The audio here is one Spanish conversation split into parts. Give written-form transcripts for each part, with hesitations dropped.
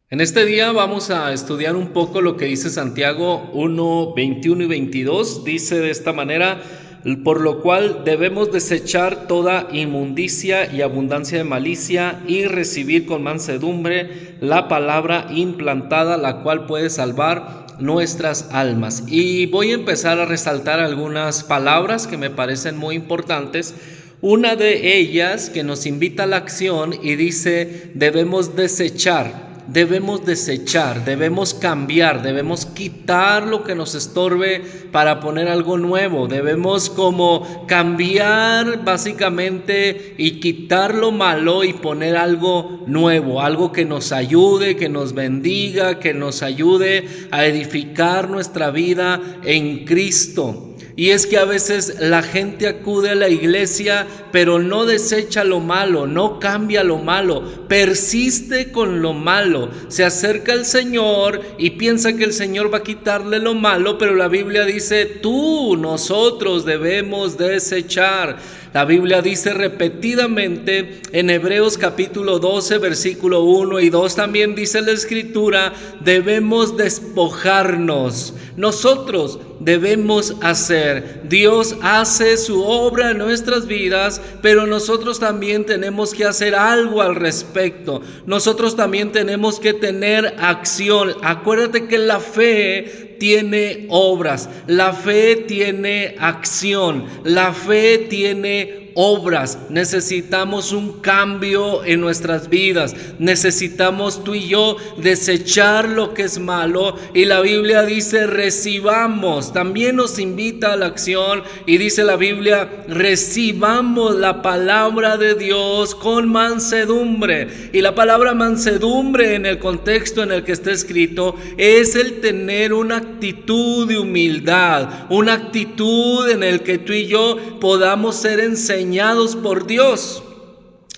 En este día vamos a estudiar un poco lo que dice Santiago 1, 21 y 22. Dice de esta manera: por lo cual debemos desechar toda inmundicia y abundancia de malicia y recibir con mansedumbre la palabra implantada, la cual puede salvar nuestras almas. Y voy a empezar a resaltar algunas palabras que me parecen muy importantes. Una de ellas que nos invita a la acción y dice: debemos desechar, debemos cambiar, debemos quitar lo que nos estorbe para poner algo nuevo. Debemos como cambiar básicamente y quitar lo malo y poner algo nuevo, algo que nos ayude, que nos bendiga, que nos ayude a edificar nuestra vida en Cristo. Y es que a veces la gente acude a la iglesia, pero no desecha lo malo, no cambia lo malo, persiste con lo malo. Se acerca al Señor y piensa que el Señor va a quitarle lo malo, pero la Biblia dice: nosotros debemos desechar. La Biblia dice repetidamente en Hebreos capítulo 12, versículo 1 y 2, también dice la Escritura: debemos despojarnos. Nosotros debemos hacer. Dios hace su obra en nuestras vidas, pero nosotros también tenemos que hacer algo al respecto. Nosotros también tenemos que tener acción. Acuérdate que la fe tiene obras, la fe tiene acción, la fe tiene obras. Necesitamos un cambio en nuestras vidas. Necesitamos tú y yo desechar lo que es malo, y la Biblia dice: recibamos. También nos invita a la acción y dice la Biblia: recibamos la palabra de Dios con mansedumbre. Y la palabra mansedumbre, en el contexto en el que está escrito, es el tener una actitud de humildad, una actitud en el que tú y yo podamos ser enseñados por Dios.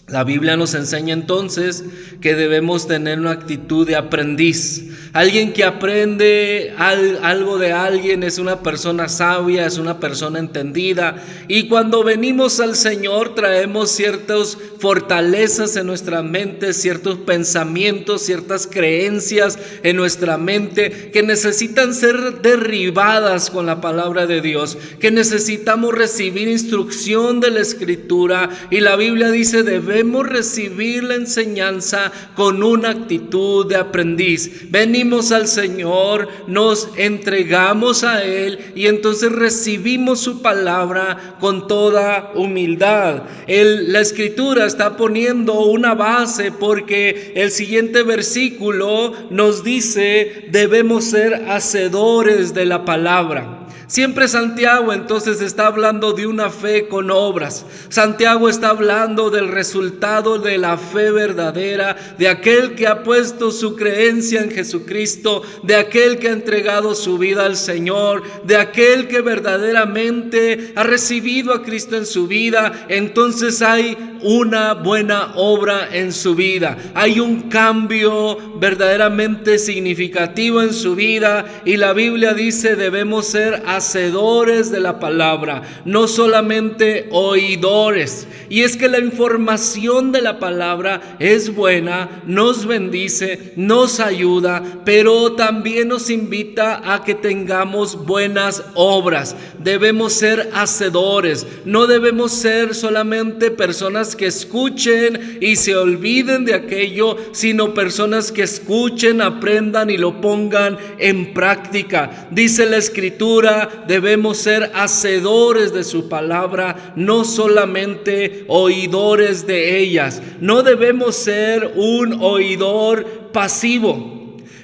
La Biblia nos enseña entonces que debemos tener una actitud de aprendiz. Alguien que aprende algo de alguien es una persona sabia, es una persona entendida. Y cuando venimos al Señor traemos ciertas fortalezas en nuestra mente, ciertos pensamientos, ciertas creencias en nuestra mente que necesitan ser derribadas con la palabra de Dios, que necesitamos recibir instrucción de la Escritura. Y la Biblia dice: debemos recibir la enseñanza con una actitud de aprendiz. Venimos al Señor, nos entregamos a Él y entonces recibimos su palabra con toda humildad. La Escritura está poniendo una base, porque el siguiente versículo nos dice: debemos ser hacedores de la palabra. Siempre Santiago entonces está hablando de una fe con obras. Santiago está hablando del resultado de la fe verdadera, de aquel que ha puesto su creencia en Jesucristo, de aquel que ha entregado su vida al Señor, de aquel que verdaderamente ha recibido a Cristo en su vida. Entonces hay una buena obra en su vida, hay un cambio verdaderamente significativo en su vida, y la Biblia dice: debemos ser hacedores de la palabra, no solamente oidores. Y es que la información de la palabra es buena, nos bendice, nos ayuda, pero también nos invita a que tengamos buenas obras. Debemos ser hacedores, no debemos ser solamente personas que escuchen y se olviden de aquello, sino personas que escuchen, aprendan y lo pongan en práctica. Dice la Escritura: debemos ser hacedores de su palabra, no solamente oidores de ellas. No debemos ser un oidor pasivo.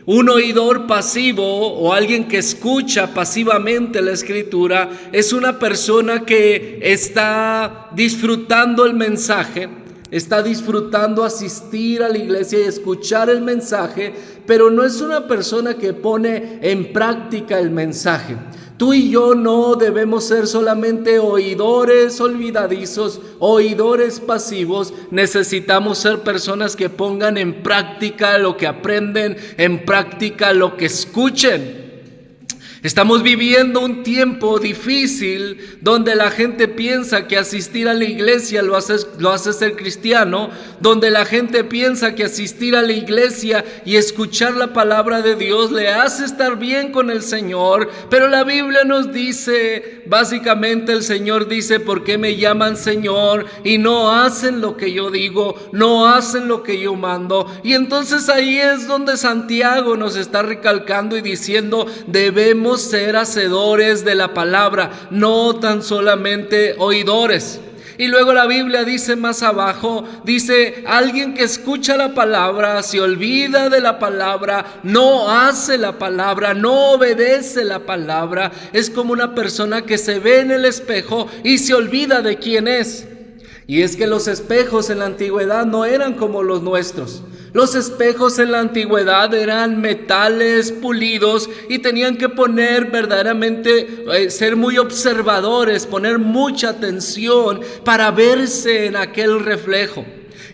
Un oidor pasivo, o alguien que escucha pasivamente la Escritura, es una persona que está disfrutando el mensaje, está disfrutando asistir a la iglesia y escuchar el mensaje, pero no es una persona que pone en práctica el mensaje. Tú y yo no debemos ser solamente oidores olvidadizos, oidores pasivos. Necesitamos ser personas que pongan en práctica lo que aprenden, en práctica lo que escuchen. Estamos viviendo un tiempo difícil donde la gente piensa que asistir a la iglesia lo hace ser cristiano, donde la gente piensa que asistir a la iglesia y escuchar la palabra de Dios le hace estar bien con el Señor. Pero la Biblia nos dice, básicamente el Señor dice: ¿por qué me llaman Señor y no hacen lo que yo digo, no hacen lo que yo mando? Y entonces ahí es donde Santiago nos está recalcando y diciendo: debemos ser hacedores de la palabra, no tan solamente oidores. Y luego la Biblia dice más abajo, dice: alguien que escucha la palabra, se olvida de la palabra, no hace la palabra, no obedece la palabra, es como una persona que se ve en el espejo y se olvida de quién es. Y es que los espejos en la antigüedad no eran como los nuestros. Los espejos en la antigüedad eran metales pulidos y tenían que poner verdaderamente, ser muy observadores, poner mucha atención para verse en aquel reflejo.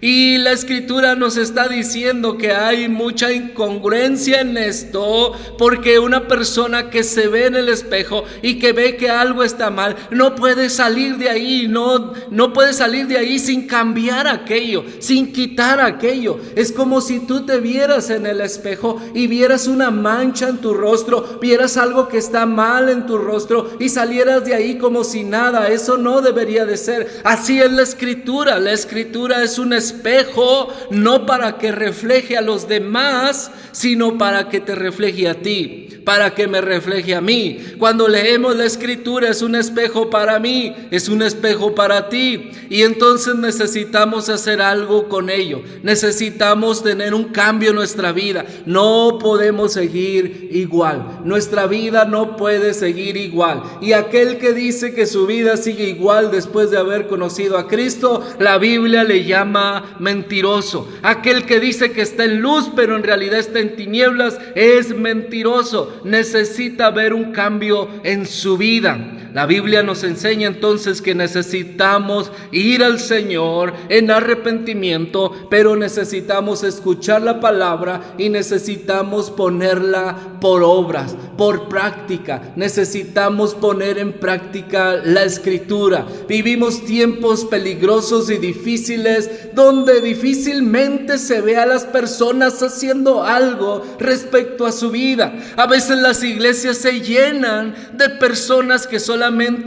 Y la Escritura nos está diciendo que hay mucha incongruencia en esto, porque una persona que se ve en el espejo y que ve que algo está mal, no puede salir de ahí, no puede salir de ahí sin cambiar aquello, sin quitar aquello. Es como si tú te vieras en el espejo y vieras una mancha en tu rostro, vieras algo que está mal en tu rostro y salieras de ahí como si nada. Eso no debería de ser. Así es la Escritura. La Escritura es un espejo, no para que refleje a los demás, sino para que te refleje a ti, para que me refleje a mí. Cuando leemos la Escritura es un espejo para mí, es un espejo para ti, y entonces necesitamos hacer algo con ello. Necesitamos tener un cambio en nuestra vida. No podemos seguir igual. Nuestra vida no puede seguir igual. Y aquel que dice que su vida sigue igual después de haber conocido a Cristo, la Biblia le llama mentiroso. Aquel que dice que está en luz pero en realidad está en tinieblas es mentiroso. Necesita ver un cambio en su vida. La Biblia nos enseña entonces que necesitamos ir al Señor en arrepentimiento, pero necesitamos escuchar la palabra y necesitamos ponerla por obras, por práctica. Necesitamos poner en práctica la Escritura. Vivimos tiempos peligrosos y difíciles donde difícilmente se ve a las personas haciendo algo respecto a su vida. A veces las iglesias se llenan de personas que solamente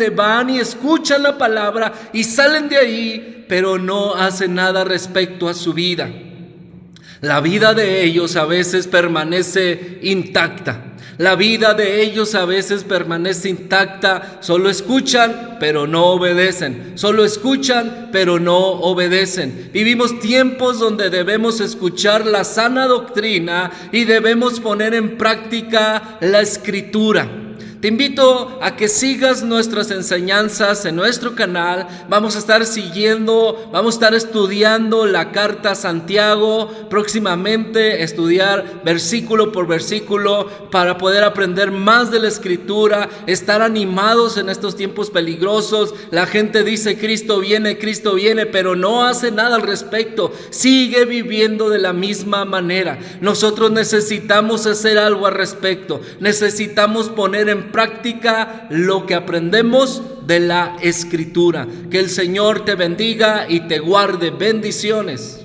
van y escuchan la palabra y salen de ahí, pero no hacen nada respecto a su vida. La vida de ellos a veces permanece intacta. La vida de ellos a veces permanece intacta. Solo escuchan, pero no obedecen. Solo escuchan, pero no obedecen. Vivimos tiempos donde debemos escuchar la sana doctrina y debemos poner en práctica la Escritura. Te invito a que sigas nuestras enseñanzas en nuestro canal. Vamos a estar estudiando la carta a Santiago. Próximamente estudiar versículo por versículo para poder aprender más de la Escritura, estar animados en estos tiempos peligrosos. La gente dice Cristo viene, pero no hace nada al respecto. Sigue viviendo de la misma manera. Nosotros necesitamos hacer algo al respecto. Necesitamos poner en práctica lo que aprendemos de la Escritura. Que el Señor te bendiga y te guarde. Bendiciones.